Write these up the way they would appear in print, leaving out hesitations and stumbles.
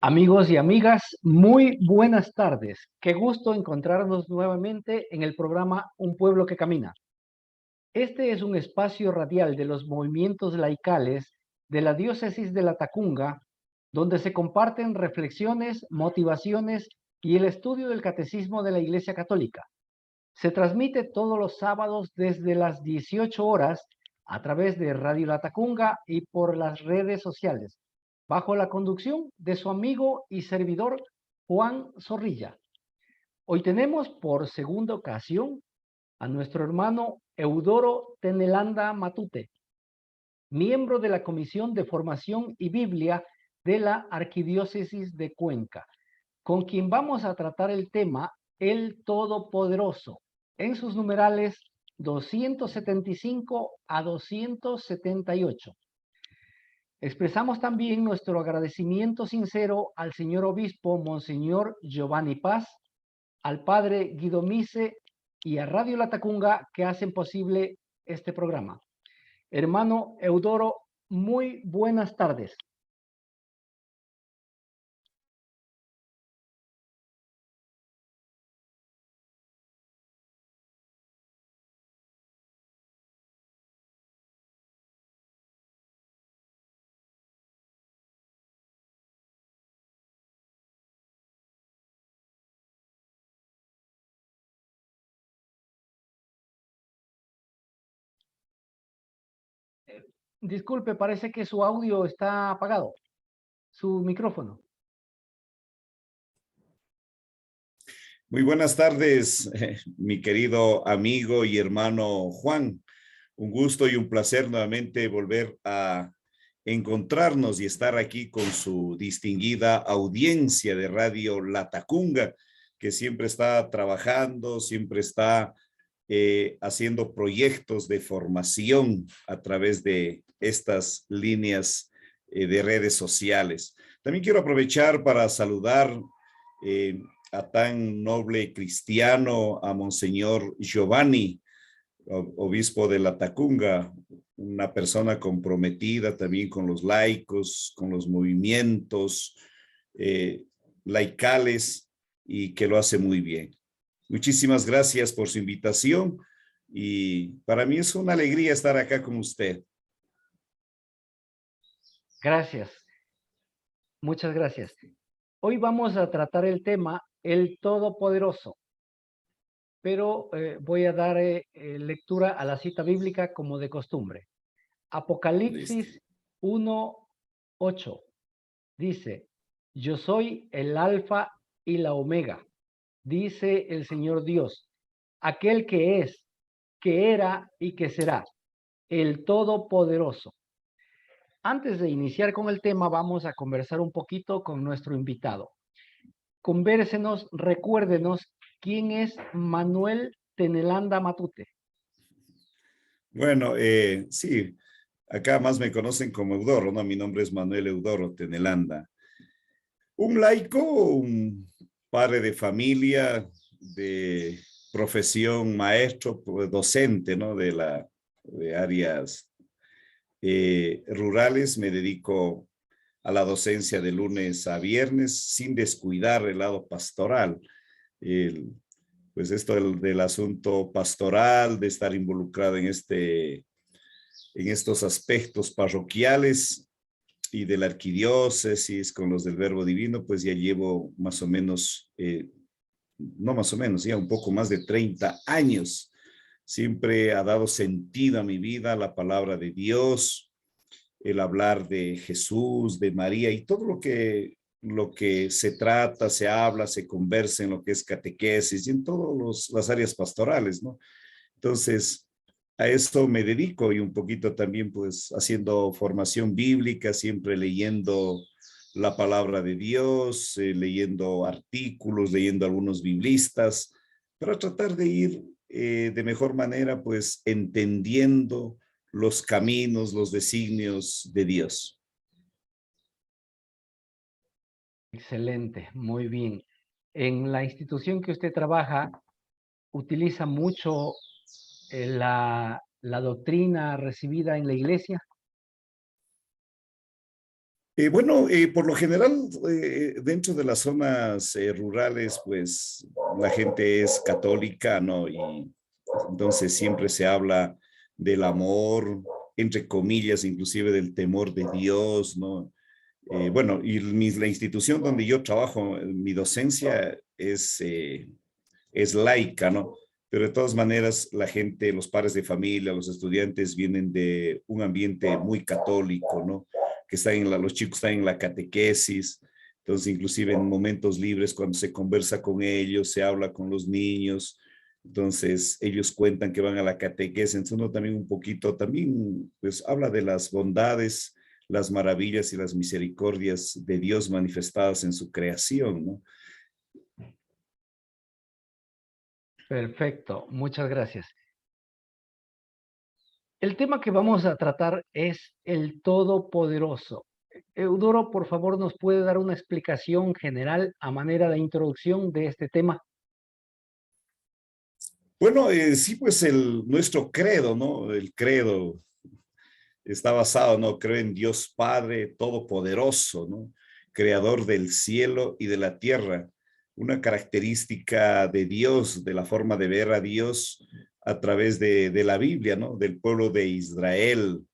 Amigos y amigas, muy buenas tardes. Qué gusto encontrarnos nuevamente en el programa Un Pueblo que Camina. Este es un espacio radial de los movimientos laicales de la diócesis de Latacunga, donde se comparten reflexiones, motivaciones y el estudio del catecismo de la Iglesia Católica. Se transmite todos los sábados desde las 18 horas a través de Radio Latacunga y por las redes sociales, bajo la conducción de su amigo y servidor Juan Zorrilla. Hoy tenemos por segunda ocasión a nuestro hermano Eudoro Tenelanda Matute, miembro de la Comisión de Formación y Biblia de la Arquidiócesis de Cuenca, con quien vamos a tratar el tema El Todopoderoso, en sus numerales 275 a 278. Expresamos también nuestro agradecimiento sincero al señor obispo Monseñor Giovanni Paz, al padre Guido Mise y a Radio Latacunga que hacen posible este programa. Hermano Eudoro, muy buenas tardes. Disculpe, parece que su audio está apagado, su micrófono. Muy buenas tardes, mi querido amigo y hermano Juan. Un gusto y un placer nuevamente volver a encontrarnos y estar aquí con su distinguida audiencia de Radio Latacunga, que siempre está trabajando, siempre está haciendo proyectos de formación a través de estas líneas de redes sociales. También quiero aprovechar para saludar eh, a tan noble cristiano, a Monseñor Giovanni, obispo de Latacunga, una persona comprometida también con los laicos, con los movimientos laicales y que lo hace muy bien. Muchísimas gracias por su invitación y para mí es una alegría estar acá con usted. Gracias, muchas gracias. Hoy vamos a tratar el tema El Todopoderoso, pero voy a dar lectura a la cita bíblica como de costumbre. Apocalipsis Listo. 1:8 dice, yo soy el alfa y la omega, dice el Señor Dios, aquel que es, que era y que será, el Todopoderoso. Antes de iniciar con el tema, vamos a conversar un poquito con nuestro invitado. Convérsenos, recuérdenos quién es Manuel Tenelanda Matute. Bueno, sí, acá más me conocen como Eudoro, ¿no? Mi nombre es Manuel Eudoro Tenelanda. Un laico, un padre de familia, de profesión maestro, pues, docente, ¿no? De áreas rurales. Me dedico a la docencia de lunes a viernes sin descuidar el lado pastoral. El, pues esto del asunto pastoral, de estar involucrado en estos aspectos parroquiales y de la arquidiócesis con los del Verbo Divino, pues ya llevo más o menos, no más o menos, ya un poco más de 30 años. Siempre ha dado sentido a mi vida la palabra de Dios, el hablar de Jesús, de María y todo lo que se trata, se habla, se conversa en lo que es catequesis y en todas las áreas pastorales, ¿no? Entonces, a eso me dedico y un poquito también pues haciendo formación bíblica, siempre leyendo la palabra de Dios, leyendo artículos, leyendo algunos biblistas, para tratar de ir de mejor manera pues entendiendo los caminos, los designios de Dios. Excelente, muy bien. En la institución que usted trabaja, ¿utiliza mucho la doctrina recibida en la iglesia? Por lo general, dentro de las zonas rurales, pues la gente es católica, ¿no? Y entonces siempre se habla del amor, entre comillas, inclusive del temor de Dios, ¿no? La institución donde yo trabajo, mi docencia es laica, ¿no? Pero de todas maneras, la gente, los padres de familia, los estudiantes vienen de un ambiente muy católico, ¿no? Que los chicos están en la catequesis, entonces inclusive en momentos libres cuando se conversa con ellos, se habla con los niños, entonces ellos cuentan que van a la catequesis, entonces uno también un poquito, también pues habla de las bondades, las maravillas y las misericordias de Dios manifestadas en su creación, ¿no? Perfecto, muchas gracias. El tema que vamos a tratar es el Todopoderoso. Eudoro, por favor, ¿nos puede dar una explicación general a manera de introducción de este tema? Bueno, sí, pues nuestro credo, ¿no? El credo está basado, ¿no? Creo en Dios Padre Todopoderoso, ¿no? Creador del cielo y de la tierra. Una característica de Dios, de la forma de ver a Dios a través de la Biblia, ¿no? Del pueblo de Israel.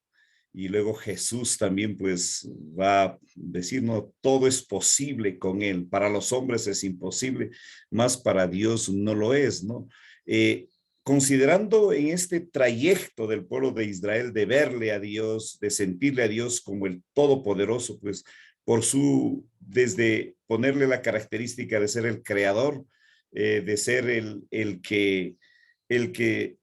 Y luego Jesús también pues va a decir, no, todo es posible con él. Para los hombres es imposible, más para Dios no lo es, ¿no? Eh, Considerando en este trayecto del pueblo de Israel de verle a Dios, de sentirle a Dios como el Todopoderoso, pues desde ponerle la característica de ser el creador, de ser el que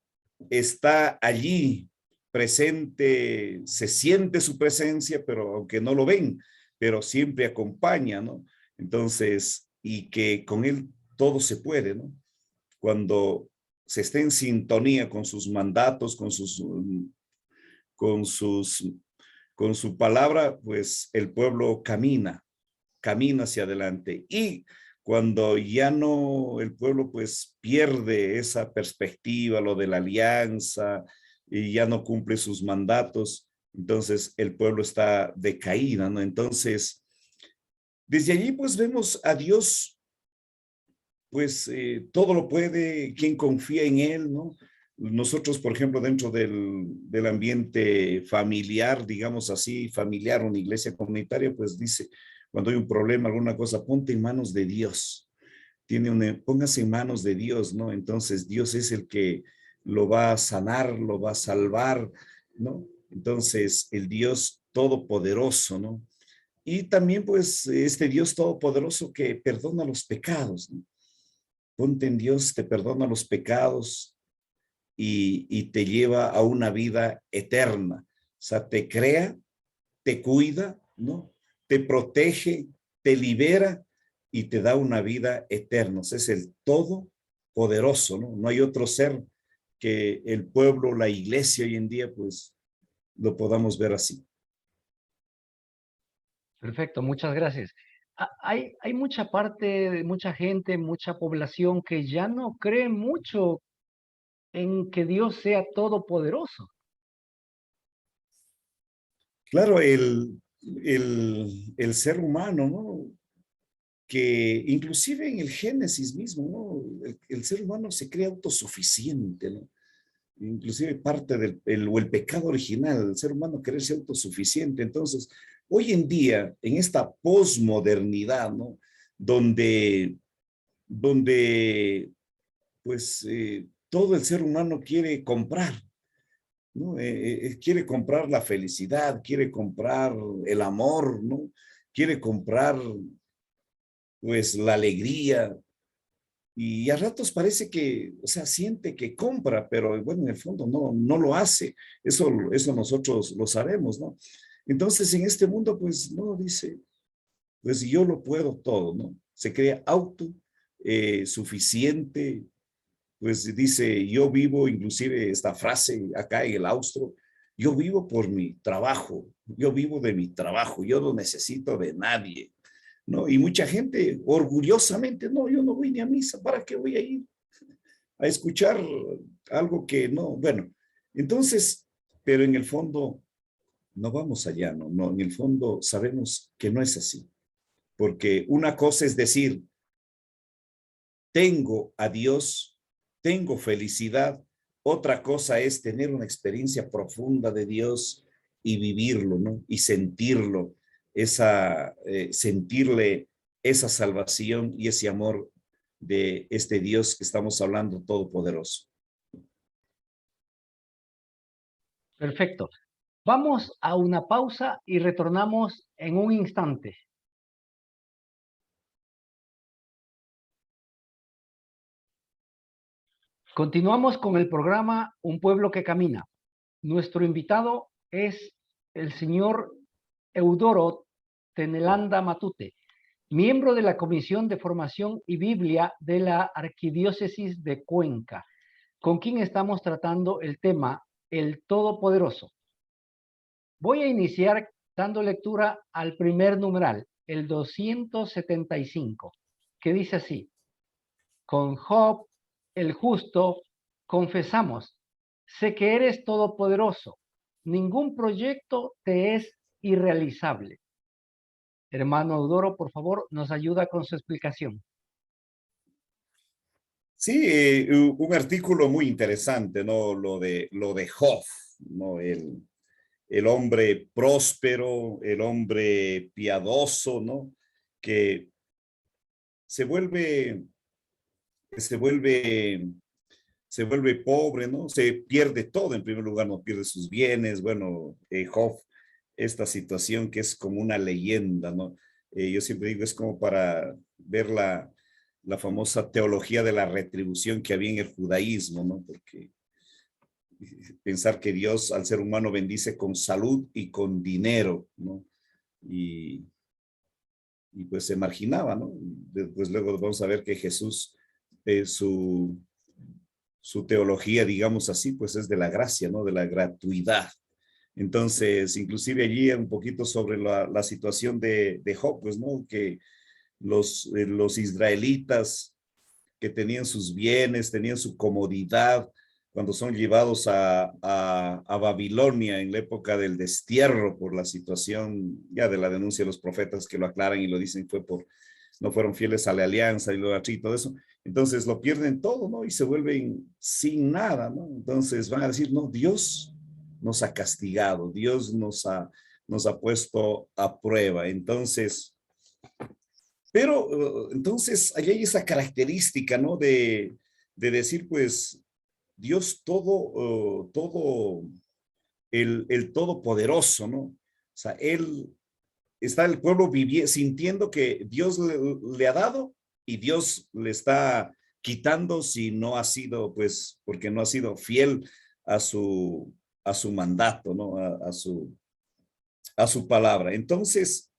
está allí presente, se siente su presencia, pero aunque no lo ven, pero siempre acompaña, ¿no? Entonces, y que con él todo se puede, ¿no? Cuando se esté en sintonía con sus mandatos, con sus, con su palabra, pues el pueblo camina hacia adelante. Y cuando ya no, el pueblo pues pierde esa perspectiva, lo de la alianza, y ya no cumple sus mandatos, entonces el pueblo está decaído, ¿no? Entonces, desde allí pues vemos a Dios, pues todo lo puede, quien confía en Él, ¿no? Nosotros, por ejemplo, dentro del ambiente familiar, digamos así, familiar, una iglesia comunitaria, pues dice, cuando hay un problema, alguna cosa, ponte en manos de Dios. Póngase en manos de Dios, ¿no? Entonces Dios es el que lo va a sanar, lo va a salvar, ¿no? Entonces el Dios todopoderoso, ¿no? Y también pues este Dios todopoderoso que perdona los pecados, ¿no? Ponte en Dios, te perdona los pecados y te lleva a una vida eterna. O sea, te crea, te cuida, ¿no? Te protege, te libera y te da una vida eterna. O sea, es el todopoderoso, ¿no? No hay otro ser que el pueblo, la iglesia hoy en día, pues lo podamos ver así. Perfecto, muchas gracias. Hay mucha parte, mucha gente, mucha población que ya no cree mucho en que Dios sea todopoderoso. Claro, el ser humano, ¿no? Que inclusive en el Génesis mismo, ¿no? El ser humano se cree autosuficiente, ¿no? Inclusive parte o el pecado original, el ser humano creerse autosuficiente. Entonces, hoy en día, en esta posmodernidad, ¿no? Donde, donde pues, todo el ser humano quiere comprar, ¿no? Quiere comprar la felicidad, quiere comprar el amor, ¿no? Quiere comprar, pues, la alegría, y a ratos parece que, o sea, siente que compra, pero bueno, en el fondo no lo hace. Eso nosotros lo sabemos, ¿no? Entonces, en este mundo, pues, no, dice, pues yo lo puedo todo, ¿no? Se crea suficiente, pues dice, yo vivo, inclusive esta frase acá en el austro, yo vivo por mi trabajo, yo vivo de mi trabajo, yo no necesito de nadie, ¿no? Y mucha gente orgullosamente, no, yo no voy ni a misa, ¿para qué voy a ir a escuchar algo que no? Bueno, entonces, pero en el fondo no vamos allá, no, en el fondo sabemos que no es así, porque una cosa es decir, tengo a Dios, tengo felicidad, otra cosa es tener una experiencia profunda de Dios y vivirlo, ¿no? Y sentirlo, sentirle esa salvación y ese amor de este Dios que estamos hablando todopoderoso. Perfecto. Vamos a una pausa y retornamos en un instante. Continuamos con el programa Un pueblo que camina. Nuestro invitado es el señor Eudoro Tenelanda Matute, miembro de la Comisión de Formación y Biblia de la Arquidiócesis de Cuenca, con quien estamos tratando el tema El Todopoderoso. Voy a iniciar dando lectura al primer numeral, el 275, que dice así: con Job, el justo, confesamos, sé que eres todopoderoso, ningún proyecto te es irrealizable. Hermano Eudoro, por favor, nos ayuda con su explicación. Sí, un artículo muy interesante, ¿no? Lo de Job, ¿no? El hombre próspero, el hombre piadoso, ¿no? Que se vuelve, se vuelve, se vuelve pobre, ¿no? Se pierde todo, en primer lugar, no pierde sus bienes. Bueno, Job, esta situación que es como una leyenda, ¿no? Yo siempre digo, es como para ver la famosa teología de la retribución que había en el judaísmo, ¿no? Porque pensar que Dios al ser humano bendice con salud y con dinero, ¿no? Y, y pues se marginaba, ¿no? Después luego vamos a ver que Jesús, su teología, digamos así, pues es de la gracia, ¿no? De la gratuidad. Entonces, inclusive allí un poquito sobre la situación de Job, pues, ¿no? Que los israelitas que tenían sus bienes, tenían su comodidad, cuando son llevados a Babilonia en la época del destierro por la situación ya de la denuncia de los profetas que lo aclaran y lo dicen no fueron fieles a la alianza y lo y todo eso. Entonces lo pierden todo, ¿no? Y se vuelven sin nada, ¿no? Entonces van a decir, no, Dios nos ha castigado, Dios nos ha puesto a prueba. Entonces, pero entonces ahí hay esa característica, ¿no? De decir, pues, Dios todo, el todopoderoso, ¿no? O sea, está el pueblo sintiendo que Dios le ha dado y Dios le está quitando si no ha sido, pues, porque no ha sido fiel a a su mandato, ¿no? A su palabra. Entonces,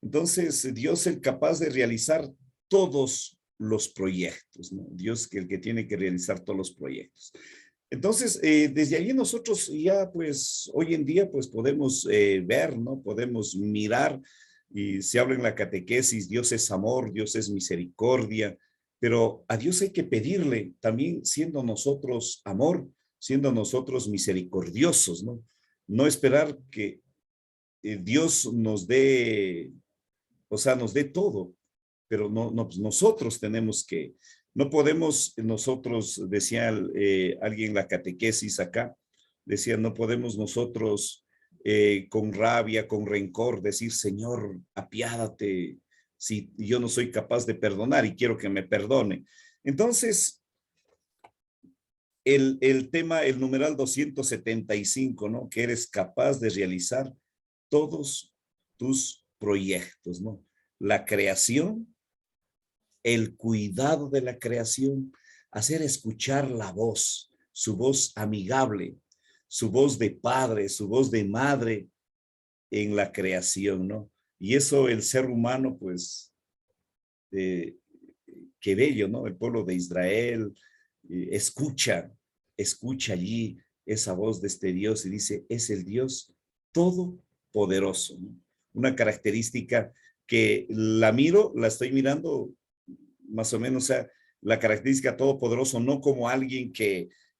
Dios es capaz de realizar todos los proyectos, ¿no? Dios que el que tiene que realizar todos los proyectos. Entonces, desde allí nosotros ya, pues, hoy en día, pues, podemos ver, ¿no? Podemos mirar y se habla en la catequesis, Dios es amor, Dios es misericordia, pero a Dios hay que pedirle también siendo nosotros amor, siendo nosotros misericordiosos, ¿no? No esperar que Dios nos dé, o sea, nos dé todo, pero no pues nosotros tenemos que, no podemos nosotros, decía alguien en la catequesis acá, decía, no podemos nosotros con rabia, con rencor, decir, Señor, apiádate, si yo no soy capaz de perdonar y quiero que me perdone. Entonces, el tema, el numeral 275, ¿no? Que eres capaz de realizar todos tus proyectos, ¿no? La creación, el cuidado de la creación, hacer escuchar la voz, su voz amigable, su voz de padre, su voz de madre en la creación, ¿no? Y eso el ser humano, pues, eh, qué bello, ¿no? El pueblo de Israel escucha allí esa voz de este Dios y dice, es el Dios todopoderoso, ¿no? Una característica que la estoy mirando más o menos, o sea, la característica todopoderoso, no como alguien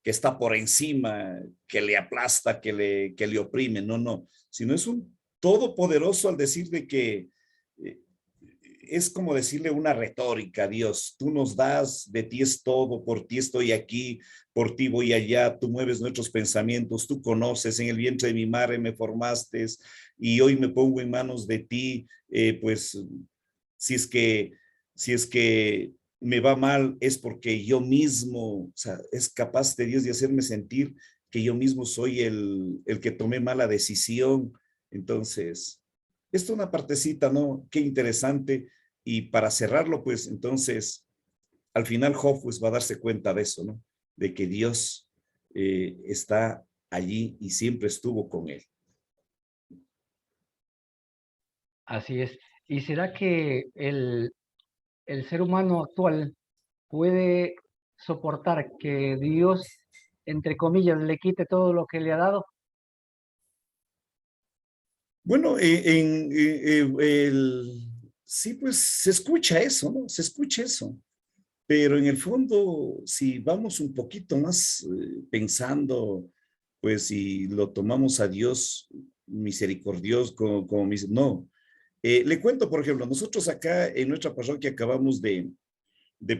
que está por encima, que le aplasta, que le oprime. No, no, sino es un todopoderoso al decir de que eh, es como decirle una retórica a Dios. Tú nos das, de ti es todo, por ti estoy aquí, por ti voy allá, tú mueves nuestros pensamientos, tú conoces, en el vientre de mi madre me formaste y hoy me pongo en manos de ti, pues si es que, si es que me va mal es porque yo mismo, o sea, es capaz de Dios de hacerme sentir que yo mismo soy el que tomé mala decisión. Entonces, esto es una partecita, ¿no? Qué interesante. Y para cerrarlo, pues entonces, al final Job pues va a darse cuenta de eso, ¿no? De que Dios está allí y siempre estuvo con él. Así es. ¿Y será que el ser humano actual puede soportar que Dios, entre comillas, le quite todo lo que le ha dado? Bueno, sí, pues se escucha eso, ¿no? Se escucha eso. Pero en el fondo, si vamos un poquito más pensando, pues si lo tomamos a Dios misericordioso no. Le cuento, por ejemplo, nosotros acá en nuestra parroquia acabamos de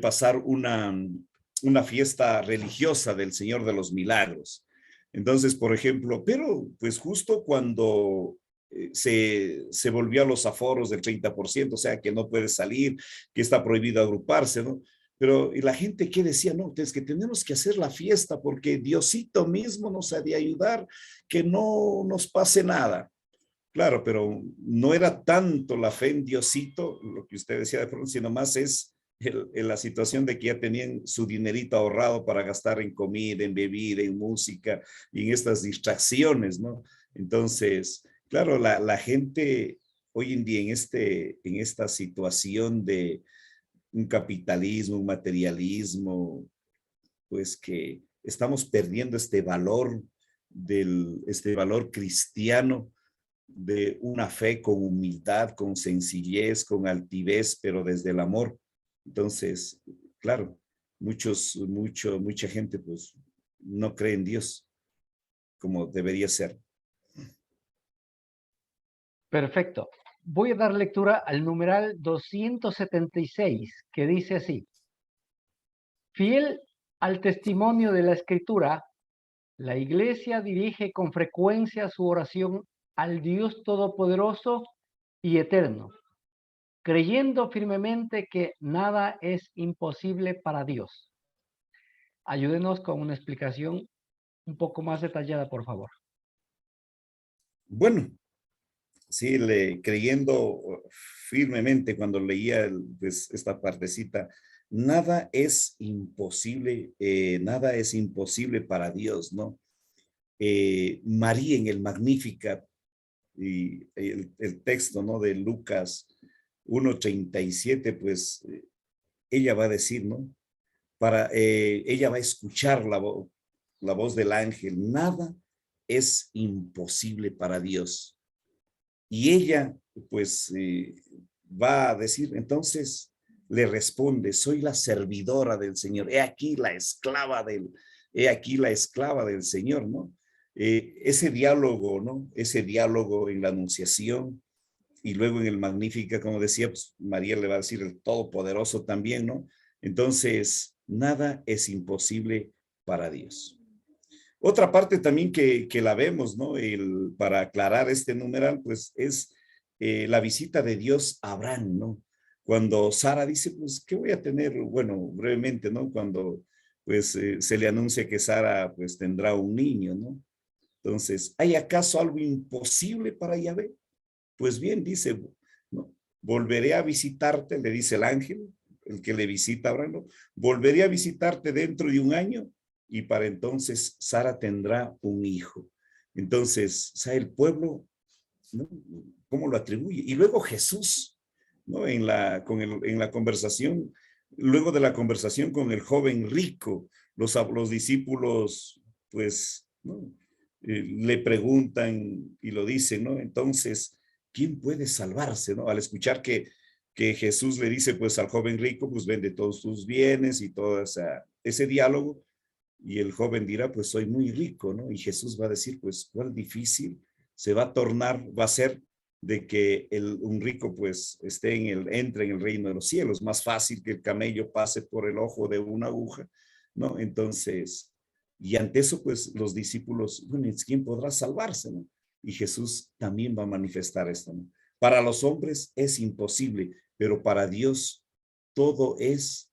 pasar una fiesta religiosa del Señor de los Milagros. Entonces, por ejemplo, pero pues justo cuando se volvió a los aforos del 30%, o sea, que no puede salir, que está prohibido agruparse, ¿no? Pero y la gente que decía, no, es que tenemos que hacer la fiesta porque Diosito mismo nos ha de ayudar, que no nos pase nada. Claro, pero no era tanto la fe en Diosito, lo que usted decía de pronto, sino más es la situación de que ya tenían su dinerito ahorrado para gastar en comida, en bebida, en música y en estas distracciones, ¿no? Entonces, claro, la gente hoy en día en esta situación de un capitalismo, un materialismo, pues que estamos perdiendo este valor cristiano de una fe con humildad, con sencillez, con altivez, pero desde el amor. Entonces, claro, mucha gente pues no cree en Dios como debería ser. Perfecto. Voy a dar lectura al numeral 276, que dice así: fiel al testimonio de la Escritura, la Iglesia dirige con frecuencia su oración al Dios Todopoderoso y Eterno, creyendo firmemente que nada es imposible para Dios. Ayúdenos con una explicación un poco más detallada, por favor. Bueno, sí, creyendo firmemente cuando leía pues, esta partecita, nada es imposible para Dios, ¿no? María en el Magnificat y el texto, ¿no? De Lucas 1:37, pues ella va a decir, ¿no? Ella va a escuchar la voz del ángel, nada es imposible para Dios. Y ella, pues, va a decir, entonces le responde, soy la servidora del Señor, he aquí la esclava del Señor, ¿no? Ese diálogo, ¿no? Ese diálogo en la Anunciación y luego en el Magnífica, como decía, pues María le va a decir el Todopoderoso también, ¿no? Entonces, nada es imposible para Dios. Otra parte también que la vemos, ¿no? Para aclarar este numeral, pues es la visita de Dios a Abraham, ¿no? Cuando Sara dice, pues, ¿qué voy a tener? Bueno, brevemente, ¿no? Cuando pues se le anuncia que Sara pues tendrá un niño, ¿no? Entonces, ¿hay acaso algo imposible para Yahvé? Pues bien, dice, ¿no? Volveré a visitarte, le dice el ángel, el que le visita a Abraham, ¿no? Volveré a visitarte dentro de un año y para entonces Sara tendrá un hijo. Entonces, ¿sabe el pueblo, ¿no? ¿Cómo lo atribuye? Y luego Jesús, ¿no? En la conversación, luego de la conversación con el joven rico, los discípulos, pues, ¿no? Le preguntan y lo dicen, ¿no? Entonces, ¿quién puede salvarse, no? Al escuchar que Jesús le dice, pues, al joven rico, pues, vende todos tus bienes y todo ese diálogo, Y el joven dirá, pues soy muy rico, ¿no? Y Jesús va a decir, pues, ¿cuál difícil se va a tornar, va a ser de que un rico pues entre en el reino de los cielos? Más fácil que el camello pase por el ojo de una aguja, ¿no? Entonces, y ante eso pues los discípulos, bueno, ¿quién podrá salvarse, no? Y Jesús también va a manifestar esto, ¿no? Para los hombres es imposible, pero para Dios todo es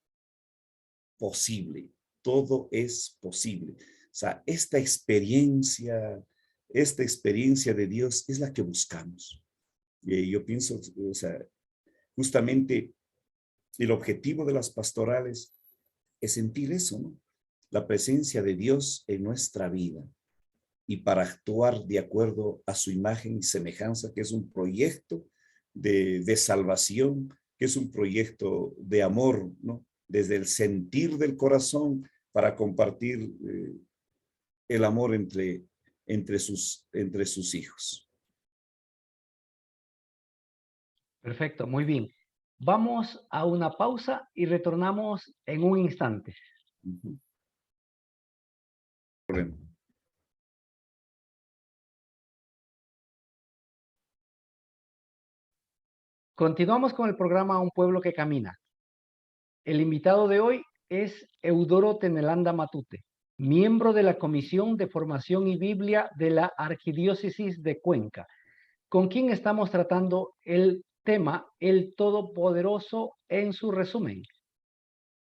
posible, todo es posible. O sea, esta experiencia de Dios es la que buscamos. Yo pienso, o sea, justamente el objetivo de las pastorales es sentir eso, ¿no? La presencia de Dios en nuestra vida y para actuar de acuerdo a su imagen y semejanza, que es un proyecto de salvación, que es un proyecto de amor, ¿no? Desde el sentir del corazón para compartir el amor entre sus hijos. Perfecto, muy bien. Vamos a una pausa y retornamos en un instante. Uh-huh. Continuamos con el programa Un Pueblo que Camina. El invitado de hoy es Eudoro Tenelanda Matute, miembro de la Comisión de Formación y Biblia de la Arquidiócesis de Cuenca, con quien estamos tratando el tema El Todopoderoso en su resumen,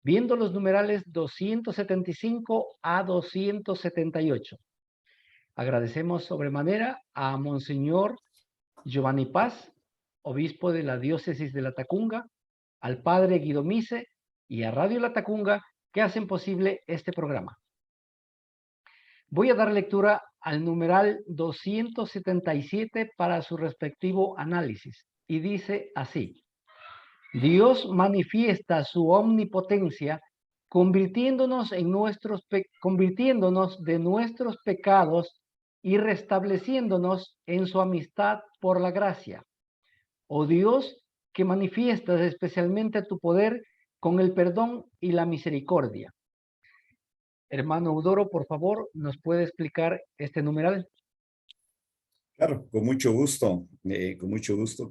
viendo los numerales 275 a 278. Agradecemos sobremanera a Monseñor Giovanni Paz, obispo de la diócesis de La Tacunga, al padre Guido Mise y a Radio La Tacunga que hacen posible este programa. Voy a dar lectura al numeral 277 para su respectivo análisis y dice así: Dios manifiesta su omnipotencia convirtiéndonos de nuestros pecados y restableciéndonos en su amistad por la gracia. Oh Dios, que manifiestas especialmente tu poder con el perdón y la misericordia. Hermano Eudoro, por favor, ¿nos puede explicar este numeral? Claro, con mucho gusto,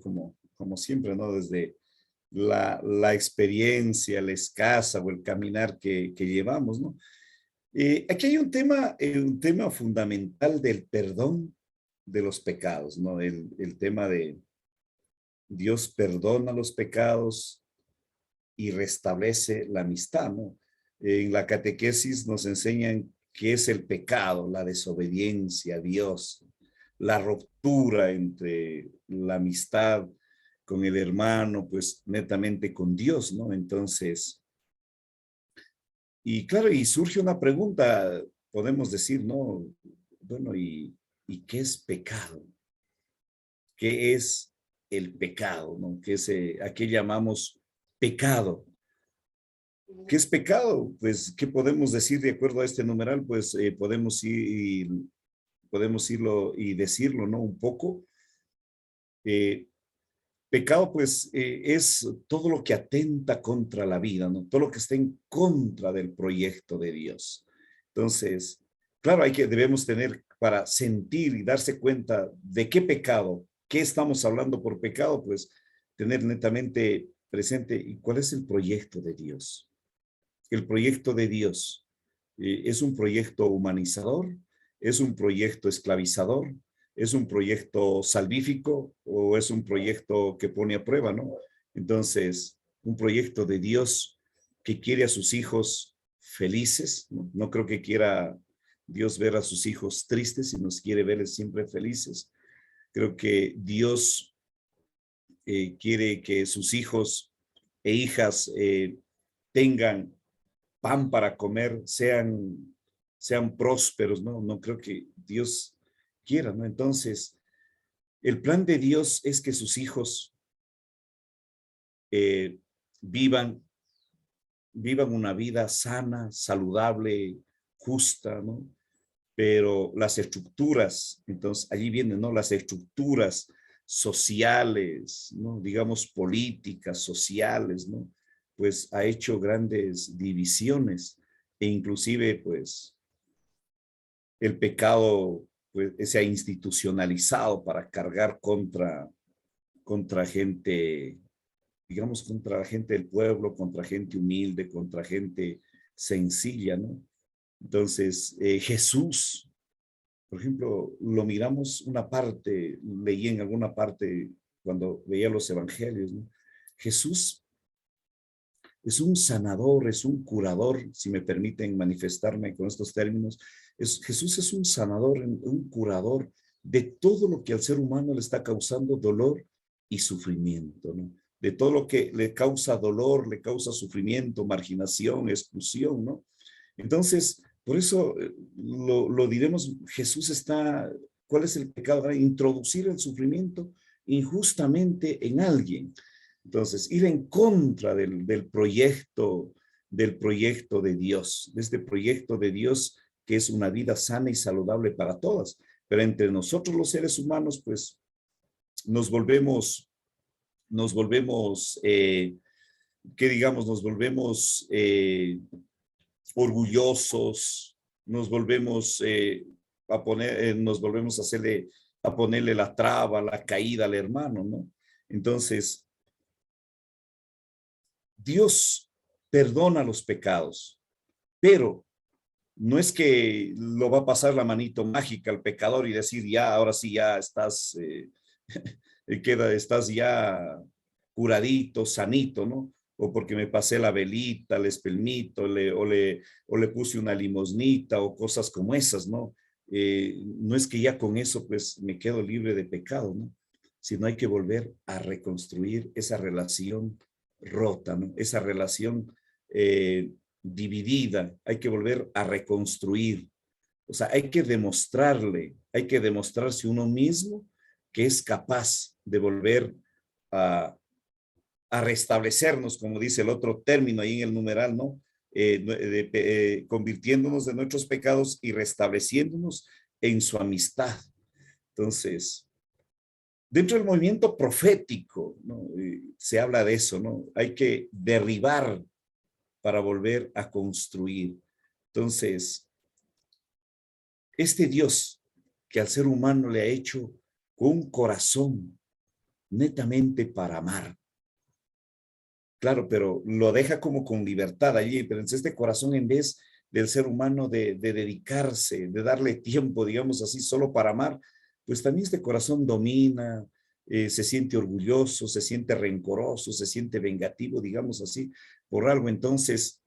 como siempre, ¿no? Desde la experiencia, la escasa o el caminar que llevamos, ¿no? Aquí hay un tema fundamental del perdón de los pecados, ¿no? El tema de Dios perdona los pecados y restablece la amistad, ¿no? En la catequesis nos enseñan qué es el pecado, la desobediencia a Dios, la ruptura entre la amistad con el hermano, pues netamente con Dios, ¿no? Entonces, y claro, y surge una pregunta, podemos decir, ¿no? Bueno, ¿y qué es pecado? ¿Qué es el pecado, ¿no? ¿A qué llamamos pecado? ¿Qué es pecado? Pues, ¿qué podemos decir de acuerdo a este numeral? Pues podemos irlo y decirlo, ¿no? Un poco. Pecado, pues, es todo lo que atenta contra la vida, ¿no? Todo lo que está en contra del proyecto de Dios. Entonces, claro, debemos tener para sentir y darse cuenta de qué pecado, qué estamos hablando por pecado, pues, tener netamente presente y cuál es el proyecto de Dios. El proyecto de Dios es un proyecto humanizador, es un proyecto esclavizador, es un proyecto salvífico o es un proyecto que pone a prueba, ¿no? Entonces, un proyecto de Dios que quiere a sus hijos felices, ¿no? No creo que quiera Dios ver a sus hijos tristes y nos quiere verles siempre felices. Creo que Dios quiere que sus hijos e hijas tengan pan para comer, sean prósperos, ¿no? No creo que Dios quiera, ¿no? Entonces, el plan de Dios es que sus hijos eh, vivan una vida sana, saludable, justa, ¿no? Pero las estructuras, entonces allí vienen, ¿no? Las estructuras sociales, ¿no? Digamos políticas, sociales, ¿no? Pues ha hecho grandes divisiones e inclusive, pues, el pecado pues, se ha institucionalizado para cargar contra gente, digamos, contra gente del pueblo, contra gente humilde, contra gente sencilla, ¿no? Entonces, Jesús, por ejemplo, lo miramos una parte, leí en alguna parte cuando veía los evangelios, ¿no? Jesús es un sanador, es un curador, si me permiten manifestarme con estos términos. Jesús es un sanador, un curador de todo lo que al ser humano le está causando dolor y sufrimiento, ¿no? De todo lo que le causa dolor, le causa sufrimiento, marginación, exclusión, ¿no? Entonces, por eso lo diremos, Jesús está, ¿cuál es el pecado? Introducir el sufrimiento injustamente en alguien. Entonces, ir en contra del proyecto de Dios, de este proyecto de Dios que es una vida sana y saludable para todas. Pero entre nosotros los seres humanos, pues, nos volvemos, ¿qué digamos? Nos volvemos orgullosos, nos volvemos a hacerle, a ponerle la traba, la caída al hermano, ¿no? Entonces, Dios perdona los pecados, pero no es que lo va a pasar la manito mágica al pecador y decir, ya, ahora sí, ya estás, estás ya curadito, sanito, ¿no? O porque me pasé la velita, el espelmito, o le puse una limosnita o cosas como esas, ¿no? No es que ya con eso pues me quedo libre de pecado, ¿no? Sino hay que volver a reconstruir esa relación rota, ¿no? Esa relación dividida, hay que volver a reconstruir. O sea, hay que demostrarse uno mismo que es capaz de volver a, a restablecernos, como dice el otro término ahí en el numeral, ¿no? Convirtiéndonos de nuestros pecados y restableciéndonos en su amistad. Entonces, dentro del movimiento profético, ¿no? Se habla de eso, ¿no? Hay que derribar para volver a construir. Entonces, este Dios que al ser humano le ha hecho con un corazón netamente para amar. Claro, pero lo deja como con libertad allí, pero en este corazón en vez del ser humano de dedicarse, de darle tiempo, digamos así, solo para amar, pues también este corazón domina, se siente orgulloso, se siente rencoroso, se siente vengativo, digamos así, por algo. Entonces,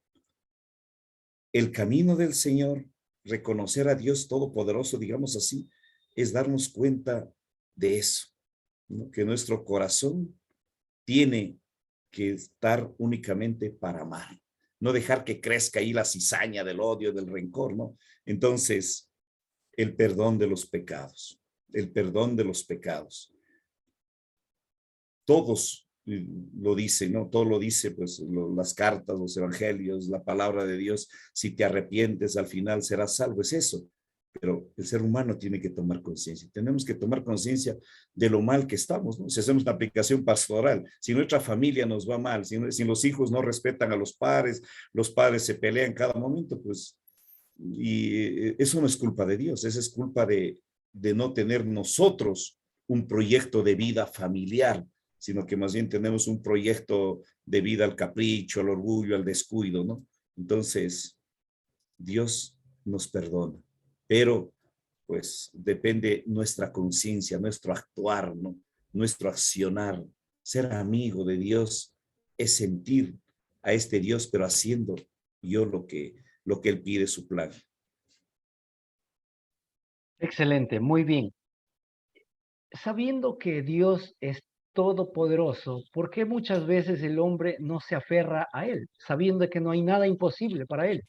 el camino del Señor, reconocer a Dios Todopoderoso, digamos así, es darnos cuenta de eso, ¿no? Que nuestro corazón tiene que estar únicamente para amar, no dejar que crezca ahí la cizaña del odio, del rencor, ¿no? Entonces, el perdón de los pecados, el perdón de los pecados. Todos lo dicen, ¿no? Todo lo dice, pues, las cartas, los evangelios, la palabra de Dios. Si te arrepientes, al final serás salvo. Es eso. Pero el ser humano tiene que tomar conciencia. Tenemos que tomar conciencia de lo mal que estamos, ¿no? Si hacemos una aplicación pastoral, si nuestra familia nos va mal, si los hijos no respetan a los padres se pelean cada momento, pues, y eso no es culpa de Dios, eso es culpa de no tener nosotros un proyecto de vida familiar, sino que más bien tenemos un proyecto de vida al capricho, al orgullo, al descuido, ¿no? Entonces, Dios nos perdona, pero pues depende nuestra conciencia, nuestro actuar, ¿no? Nuestro accionar. Ser amigo de Dios es sentir a este Dios, pero haciendo yo lo que Él pide, su plan. Excelente, muy bien. Sabiendo que Dios es todopoderoso, ¿por qué muchas veces el hombre no se aferra a Él, sabiendo que no hay nada imposible para Él?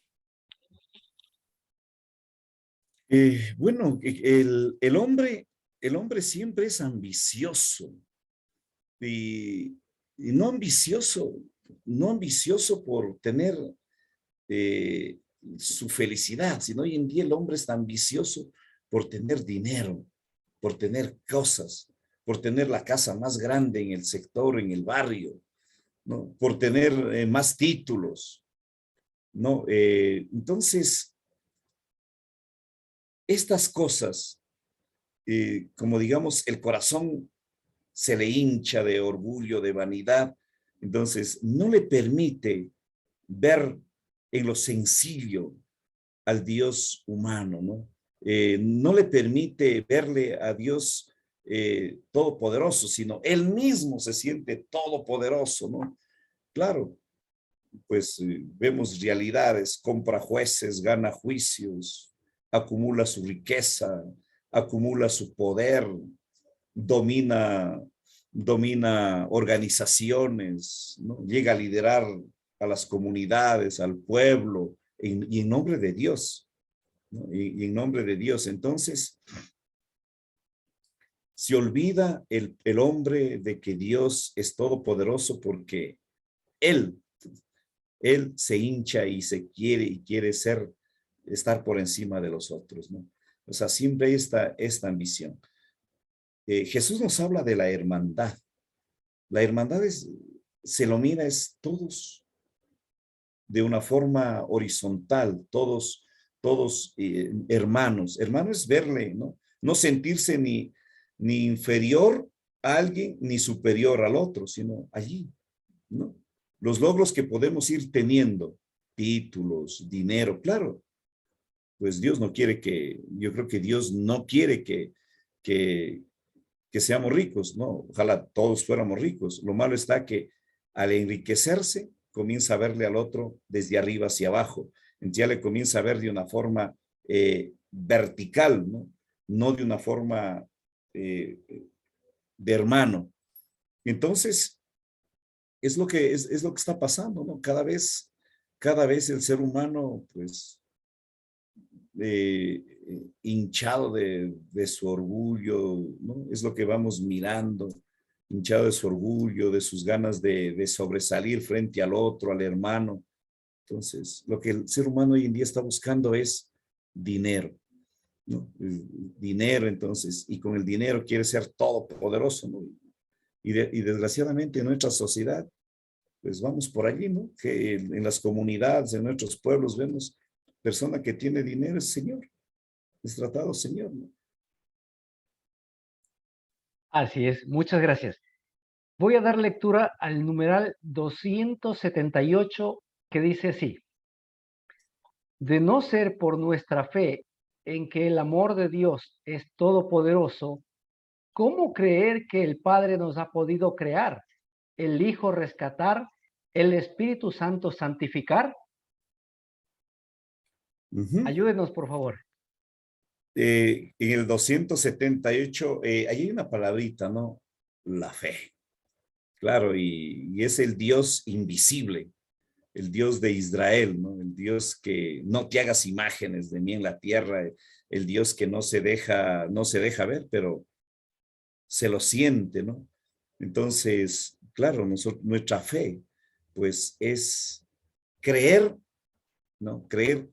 Bueno, el hombre siempre es ambicioso y, y no ambicioso por tener eh, su felicidad, sino hoy en día el hombre es ambicioso por tener dinero, por tener cosas, por tener la casa más grande en el sector, en el barrio, ¿no? Por tener más títulos, ¿no? Entonces, estas cosas, como digamos, el corazón se le hincha de orgullo, de vanidad, entonces no le permite ver en lo sencillo al Dios humano, ¿no? No le permite verle a Dios todopoderoso, sino él mismo se siente todopoderoso, ¿no? Claro, pues vemos realidades, compra jueces, gana juicios, acumula su riqueza, acumula su poder, domina, domina organizaciones, ¿no? Llega a liderar a las comunidades, al pueblo, y en nombre de Dios, ¿no? Y en nombre de Dios. Entonces, se olvida el hombre de que Dios es todopoderoso porque Él, Él se hincha y quiere estar por encima de los otros, ¿no? O sea, siempre hay esta ambición. Jesús nos habla de la hermandad. La hermandad se lo mira, es todos de una forma horizontal, todos hermanos. Hermano es verle, ¿no? No sentirse ni inferior a alguien, ni superior al otro, sino allí, ¿no? Los logros que podemos ir teniendo, títulos, dinero, claro, pues Dios no quiere yo creo que Dios no quiere que, que seamos ricos, ¿no? Ojalá todos fuéramos ricos. Lo malo está que al enriquecerse, comienza a verle al otro desde arriba hacia abajo. Entonces ya le comienza a ver de una forma vertical, ¿no? No de una forma de hermano. Entonces, es lo que está pasando, ¿no? Cada vez el ser humano, pues, hinchado de su orgullo, ¿no? Es lo que vamos mirando, hinchado de su orgullo, de sus ganas de sobresalir frente al otro, al hermano. Entonces, lo que el ser humano hoy en día está buscando es dinero, ¿no? Dinero, entonces, y con el dinero quiere ser todopoderoso, ¿no? Y desgraciadamente en nuestra sociedad, pues vamos por allí, ¿no? Que en las comunidades, en nuestros pueblos, vemos persona que tiene dinero es señor, es tratado señor, ¿no? Así es, muchas gracias. Voy a dar lectura al numeral 278 que dice así: de no ser por nuestra fe en que el amor de Dios es todopoderoso, ¿cómo creer que el Padre nos ha podido crear, el Hijo rescatar, el Espíritu Santo santificar? Ayúdenos, por favor. En el 278, ahí hay una palabrita, ¿no? La fe. Claro, y es el Dios invisible, el Dios de Israel, ¿no? El Dios que no te hagas imágenes de mí en la tierra, el Dios que no se deja ver, pero se lo siente, ¿no? Entonces, claro, nuestra fe, pues es creer, ¿no? Creer,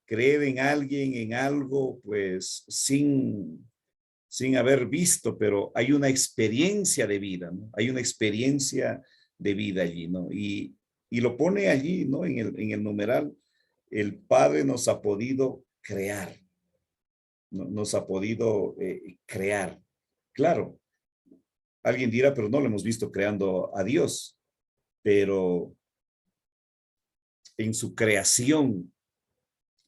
creer en alguien, en algo, pues sin haber visto, pero hay una experiencia de vida, ¿no? Hay una experiencia de vida allí, ¿no? Y lo pone allí, ¿no? En el numeral, el Padre nos ha podido crear, ¿no? Nos ha podido crear. Claro, alguien dirá, pero no lo hemos visto creando a Dios, pero en su creación,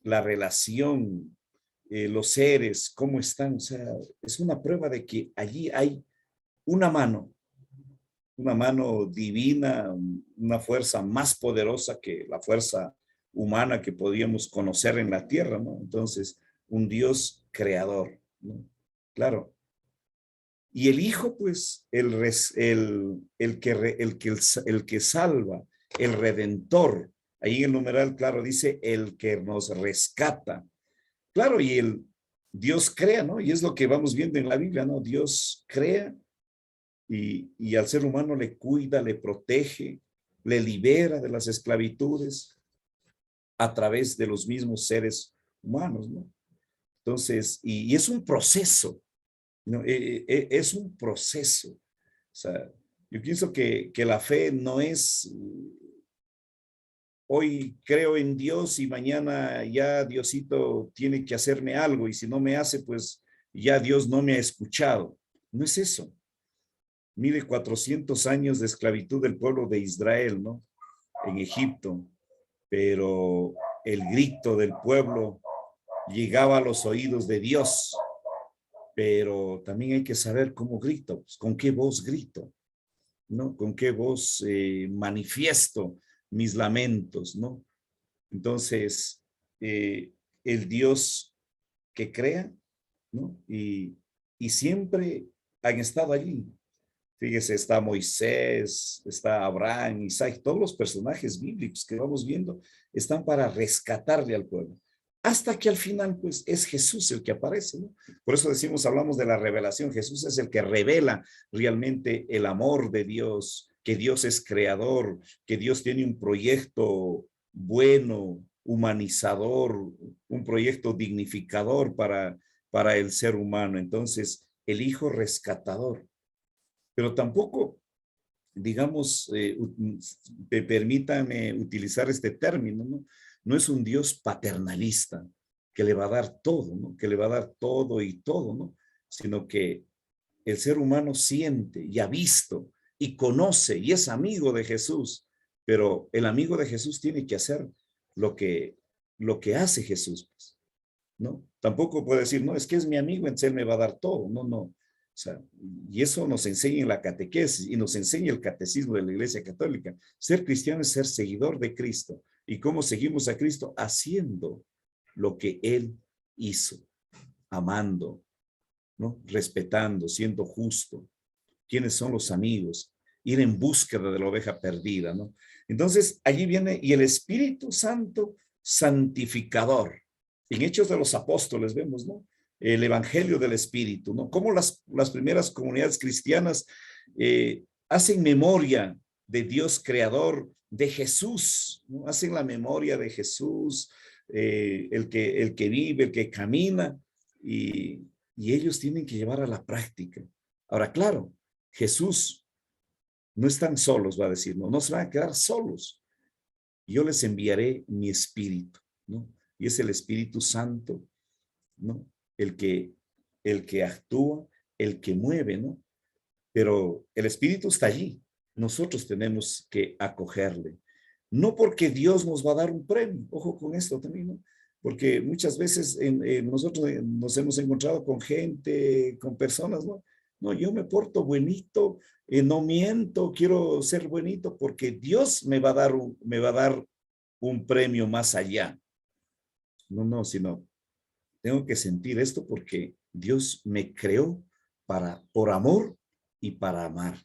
la relación, los seres, cómo están, o sea, es una prueba de que allí hay una mano divina, una fuerza más poderosa que la fuerza humana que podíamos conocer en la tierra, ¿no? Entonces, un Dios creador, ¿no? Claro. Y el Hijo, pues, el que salva, el Redentor. Ahí en el numeral, claro, dice el que nos rescata. Claro, y Dios crea, ¿no? Y es lo que vamos viendo en la Biblia, ¿no? Dios crea y al ser humano le cuida, le protege, le libera de las esclavitudes a través de los mismos seres humanos, ¿no? Entonces, y es un proceso, ¿no? Es un proceso. O sea, yo pienso que la fe no es hoy creo en Dios y mañana ya Diosito tiene que hacerme algo y si no me hace, pues ya Dios no me ha escuchado. No es eso. Mire, 400 años de esclavitud del pueblo de Israel, ¿no? En Egipto, pero el grito del pueblo llegaba a los oídos de Dios, pero también hay que saber cómo grito, pues, con qué voz grito, ¿no? Con qué voz manifiesto mis lamentos, ¿no? Entonces, el Dios que crea, ¿no? Y siempre han estado allí. Fíjese, está Moisés, está Abraham, Isaac, todos los personajes bíblicos que vamos viendo están para rescatarle al pueblo. Hasta que al final, pues, es Jesús el que aparece, ¿no? Por eso decimos, hablamos de la revelación. Jesús es el que revela realmente el amor de Dios, que Dios es creador, que Dios tiene un proyecto bueno, humanizador, un proyecto dignificador para el ser humano. Entonces, el Hijo rescatador. Pero tampoco, digamos, permítame utilizar este término, ¿no? No es un Dios paternalista que le va a dar todo, ¿no? Que le va a dar todo y todo, ¿no? Sino que el ser humano siente y ha visto y conoce y es amigo de Jesús, pero el amigo de Jesús tiene que hacer lo que, lo que hace Jesús, pues, ¿no? Tampoco puede decir, no, es que es mi amigo, entonces él me va a dar todo. No, no. O sea, y eso nos enseña en la catequesis y nos enseña el catecismo de la Iglesia Católica. Ser cristiano es ser seguidor de Cristo. ¿Y cómo seguimos a Cristo? Haciendo lo que Él hizo, amando, ¿no? Respetando, siendo justo. ¿Quiénes son los amigos? Ir en búsqueda de la oveja perdida, ¿no? Entonces, allí viene, y el Espíritu Santo santificador. En Hechos de los Apóstoles vemos, ¿no? El Evangelio del Espíritu, ¿no? Cómo las primeras comunidades cristianas hacen memoria de Dios creador, de Jesús, ¿no? Hacen la memoria de Jesús, el que vive, el que camina, y ellos tienen que llevar a la práctica. Ahora, claro, Jesús, no están solos, va a decir, no, no se van a quedar solos. Yo les enviaré mi espíritu, ¿no? Y es el Espíritu Santo, ¿no? El que, el que actúa, el que mueve, ¿no? Pero el Espíritu está allí. Nosotros tenemos que acogerle. No porque Dios nos va a dar un premio, ojo con esto también, ¿no? Porque muchas veces nosotros nos hemos encontrado con gente, con personas, ¿no? No, yo me porto buenito, no miento, quiero ser buenito porque Dios me va a dar un premio más allá. No, no, sino tengo que sentir esto porque Dios me creó por amor y para amar,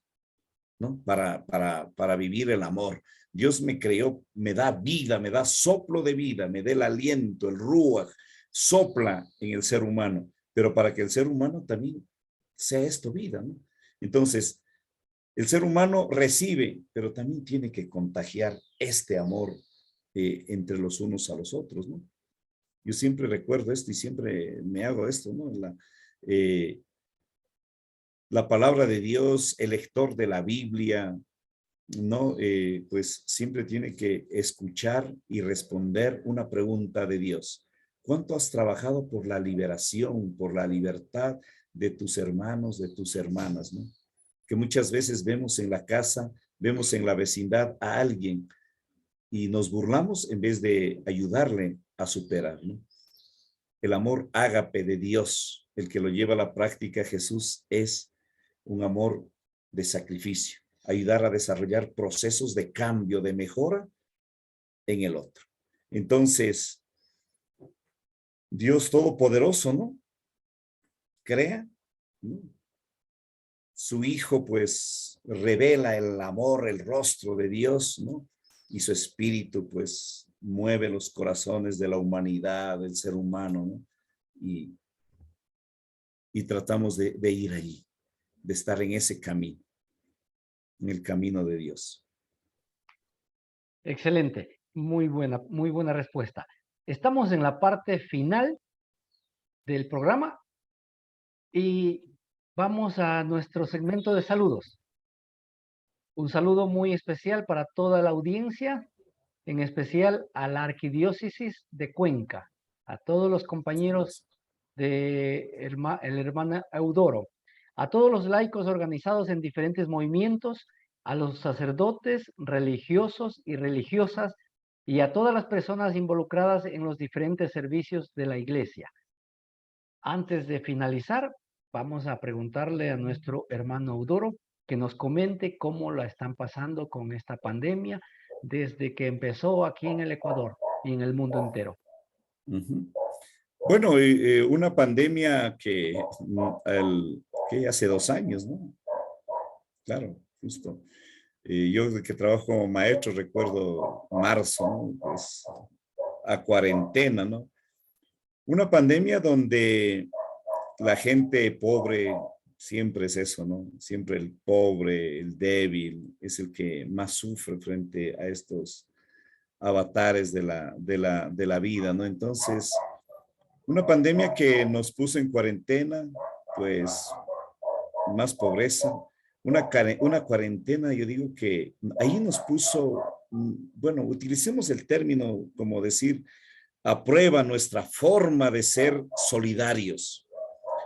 ¿no? Para vivir el amor. Dios me creó, me da vida, me da soplo de vida, me da el aliento, el ruach, sopla en el ser humano, pero para que el ser humano también sea esto vida, ¿no? Entonces, el ser humano recibe, pero también tiene que contagiar este amor entre los unos a los otros, ¿no? Yo siempre recuerdo esto y siempre me hago esto, ¿no? La palabra de Dios, el lector de la Biblia, ¿no? Pues siempre tiene que escuchar y responder una pregunta de Dios. ¿Cuánto has trabajado por la liberación, por la libertad de tus hermanos, de tus hermanas, ¿no? Que muchas veces vemos en la casa, vemos en la vecindad a alguien y nos burlamos en vez de ayudarle a superar, ¿no? El amor ágape de Dios, el que lo lleva a la práctica Jesús, es un amor de sacrificio, ayudar a desarrollar procesos de cambio, de mejora en el otro. Entonces, Dios Todopoderoso, ¿no? Crea, ¿no? Su Hijo, pues, revela el amor, el rostro de Dios, ¿no? Y su Espíritu, pues, mueve los corazones de la humanidad, del ser humano, ¿no? Y tratamos de ir allí, de estar en ese camino, en el camino de Dios. Excelente, muy buena respuesta. Estamos en la parte final del programa y vamos a nuestro segmento de saludos. Un saludo muy especial para toda la audiencia en especial a la Arquidiócesis de Cuenca, a todos los compañeros de el hermano Eudoro, a todos los laicos organizados en diferentes movimientos, a los sacerdotes, religiosos y religiosas, y a todas las personas involucradas en los diferentes servicios de la Iglesia. Antes de finalizar, vamos a preguntarle a nuestro hermano Eudoro que nos comente cómo la están pasando con esta pandemia desde que empezó aquí en el Ecuador y en el mundo entero. Ujú. Bueno, una pandemia que hace 2 años, ¿no? Claro, justo. Yo de que trabajo como maestro recuerdo marzo, ¿no? Pues a cuarentena, ¿no? Una pandemia donde la gente pobre siempre es eso, ¿no? Siempre el pobre, el débil, es el que más sufre frente a estos avatares de la vida, ¿no? Entonces, una pandemia que nos puso en cuarentena, pues más pobreza, una cuarentena, yo digo que ahí nos puso, bueno, utilicemos el término como decir, a prueba nuestra forma de ser solidarios,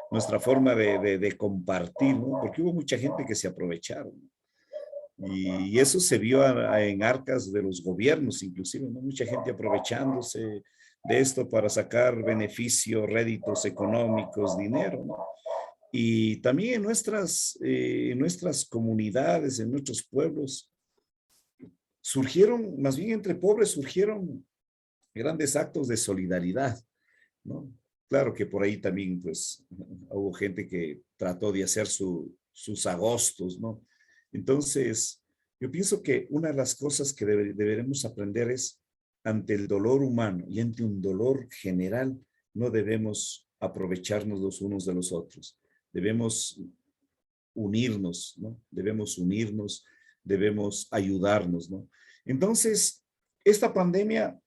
nuestra forma de compartir, ¿no? Porque hubo mucha gente que se aprovecharon. Y eso se vio en arcas de los gobiernos, inclusive, ¿no? Mucha gente aprovechándose de esto para sacar beneficios, réditos económicos, dinero, ¿no? Y también en nuestras comunidades, en nuestros pueblos, surgieron, más bien entre pobres, surgieron grandes actos de solidaridad, ¿no? Claro que por ahí también, pues, hubo gente que trató de hacer sus agostos, ¿no? Entonces, yo pienso que una de las cosas que deberemos aprender es, ante el dolor humano y ante un dolor general, no debemos aprovecharnos los unos de los otros. Debemos unirnos, ¿no? Debemos unirnos, debemos ayudarnos, ¿no? Entonces, esta pandemia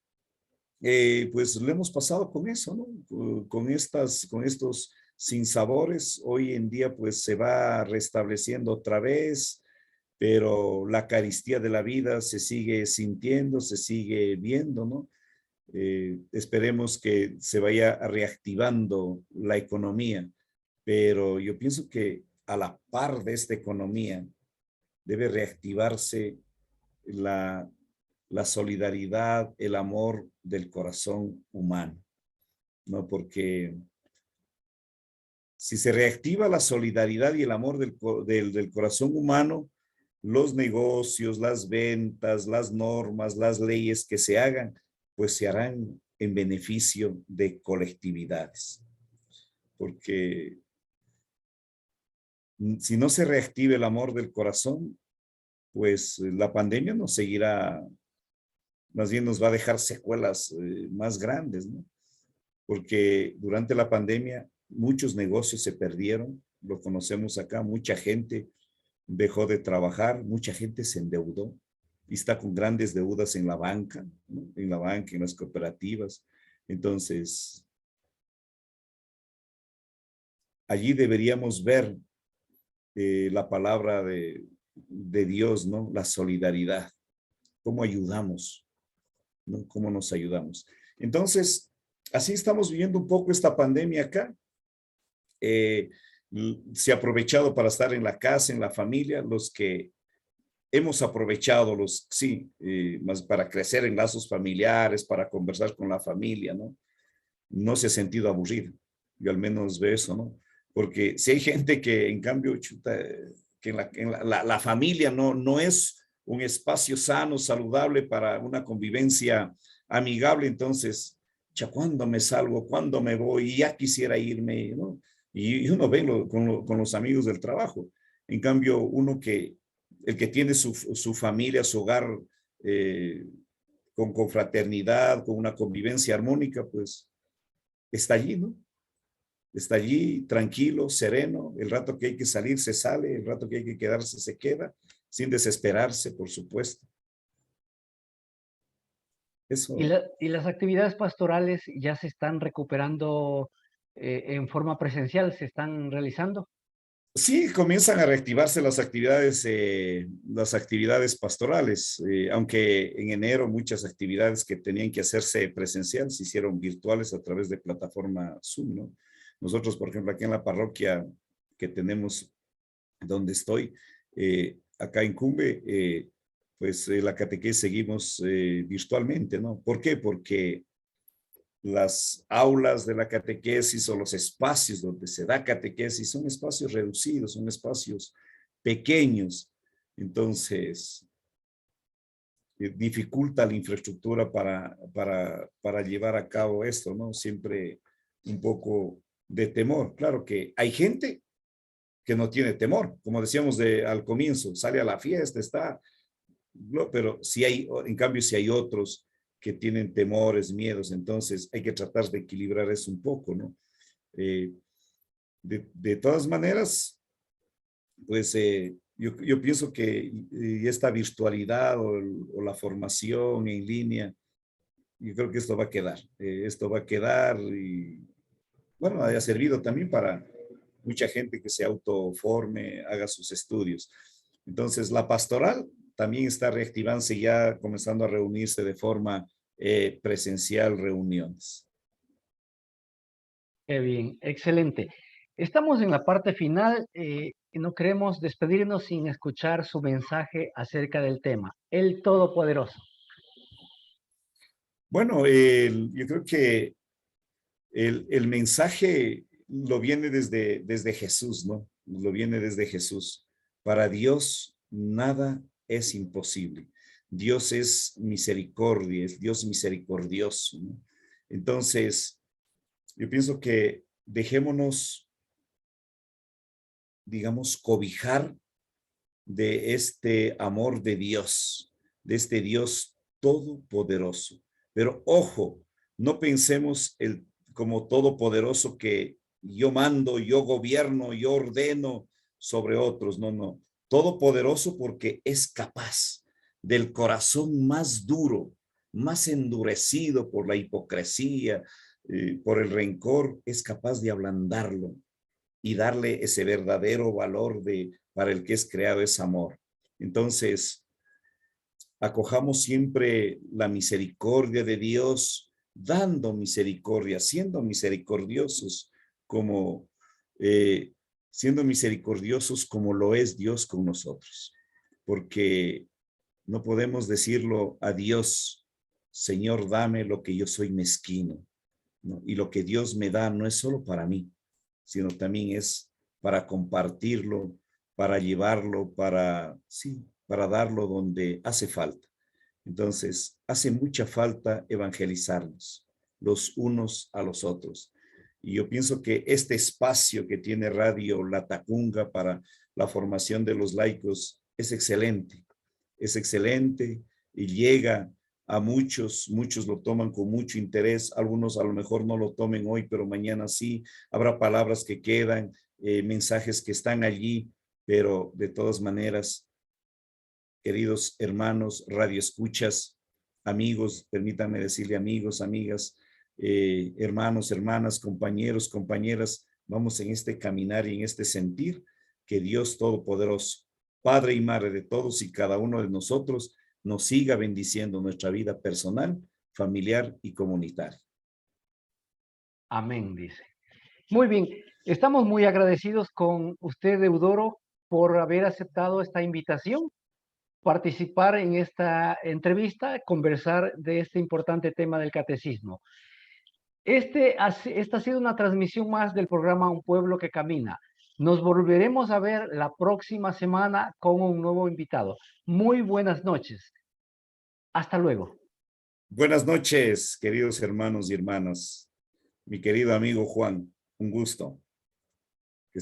pues lo hemos pasado con eso, ¿no? Con estos sinsabores. Hoy en día, pues se va restableciendo otra vez, pero la carestía de la vida se sigue sintiendo, se sigue viendo, ¿no? Esperemos que se vaya reactivando la economía, pero yo pienso que a la par de esta economía debe reactivarse la, la solidaridad, el amor del corazón humano, ¿no? Porque si se reactiva la solidaridad y el amor del corazón humano, los negocios, las ventas, las normas, las leyes que se hagan, pues se harán en beneficio de colectividades. Porque si no se reactiva el amor del corazón, pues la pandemia nos seguirá, más bien nos va a dejar secuelas más grandes, ¿no? Porque durante la pandemia muchos negocios se perdieron, lo conocemos acá, mucha gente dejó de trabajar, mucha gente se endeudó y está con grandes deudas en la banca, ¿no? En la banca, en las cooperativas. Entonces, allí deberíamos ver la palabra de Dios, ¿no? La solidaridad, cómo ayudamos, ¿no? Cómo nos ayudamos. Entonces, así estamos viviendo un poco esta pandemia acá. eh, Se ha aprovechado para estar en la casa, en la familia, los que hemos aprovechado, sí, más para crecer en lazos familiares, para conversar con la familia, ¿no? No se ha sentido aburrido. Yo al menos veo eso, ¿no? Porque si hay gente que en cambio, chuta, que la familia no es un espacio sano, saludable para una convivencia amigable, entonces, ¿cuándo me salgo? ¿Cuándo me voy? Ya quisiera irme, ¿no? Y uno ve con los amigos del trabajo. En cambio, el que tiene su familia, su hogar, eh, con fraternidad, con una convivencia armónica, pues está allí, ¿no? Está allí tranquilo, sereno, el rato que hay que salir se sale, el rato que hay que quedarse se queda, sin desesperarse, por supuesto. Eso, Y las actividades pastorales ya se están recuperando en forma presencial, se están realizando? Sí, comienzan a reactivarse las actividades pastorales, aunque en enero muchas actividades que tenían que hacerse presencial se hicieron virtuales a través de plataforma Zoom, ¿no? Nosotros, por ejemplo, aquí en la parroquia que tenemos donde estoy, acá en Cumbe, pues la catequesis seguimos virtualmente, ¿no? ¿Por qué? Porque las aulas de la catequesis o los espacios donde se da catequesis son espacios reducidos, son espacios pequeños. Entonces, dificulta la infraestructura para llevar a cabo esto, ¿no? Siempre un poco de temor. Claro que hay gente que no tiene temor, como decíamos al comienzo, sale a la fiesta, está, no, pero si hay, en cambio, si hay otros que tienen temores, miedos, entonces hay que tratar de equilibrar eso un poco, ¿no? Eh, de todas maneras, pues yo pienso que esta virtualidad o la formación en línea, yo creo que esto va a quedar y bueno, haya servido también para mucha gente que se autoforme, haga sus estudios. Entonces, la pastoral también está reactivándose ya, comenzando a reunirse de forma presencial, reuniones. Qué bien, excelente. Estamos en la parte final y no queremos despedirnos sin escuchar su mensaje acerca del tema, el Todopoderoso. Bueno, yo creo que el mensaje lo viene desde Jesús, ¿no? Lo viene desde Jesús. Para Dios nada es imposible. Dios es misericordia, es Dios misericordioso, ¿no? Entonces, yo pienso que dejémonos, digamos, cobijar de este amor de Dios, de este Dios todopoderoso. Pero ojo, no pensemos como todopoderoso que yo mando, yo gobierno, yo ordeno sobre otros. No, no. Todopoderoso porque es capaz del corazón más duro, más endurecido por la hipocresía, por el rencor, es capaz de ablandarlo y darle ese verdadero valor para el que es creado es amor. Entonces, acojamos siempre la misericordia de Dios, dando misericordia, siendo misericordiosos como, eh, siendo misericordiosos como lo es Dios con nosotros. Porque no podemos decirlo a Dios, Señor, dame lo que yo soy mezquino, ¿no? Y lo que Dios me da no es solo para mí, sino también es para compartirlo, para llevarlo, sí, para darlo donde hace falta. Entonces, hace mucha falta evangelizarnos los unos a los otros. Y yo pienso que este espacio que tiene Radio La Tacunga para la formación de los laicos es excelente y llega a muchos, muchos lo toman con mucho interés, algunos a lo mejor no lo tomen hoy, pero mañana sí, habrá palabras que quedan, mensajes que están allí, pero de todas maneras, queridos hermanos, radioescuchas, amigos, permítanme decirle amigos, amigas, hermanos, hermanas, compañeros, compañeras, vamos en este caminar y en este sentir que Dios Todopoderoso, Padre y Madre de todos y cada uno de nosotros, nos siga bendiciendo nuestra vida personal, familiar y comunitaria. Amén, dice. Muy bien, estamos muy agradecidos con usted, Eudoro, por haber aceptado esta invitación, participar en esta entrevista, conversar de este importante tema del catecismo. Esta ha sido una transmisión más del programa Un Pueblo que Camina. Nos volveremos a ver la próxima semana con un nuevo invitado. Muy buenas noches. Hasta luego. Buenas noches, queridos hermanos y hermanas. Mi querido amigo Juan, un gusto.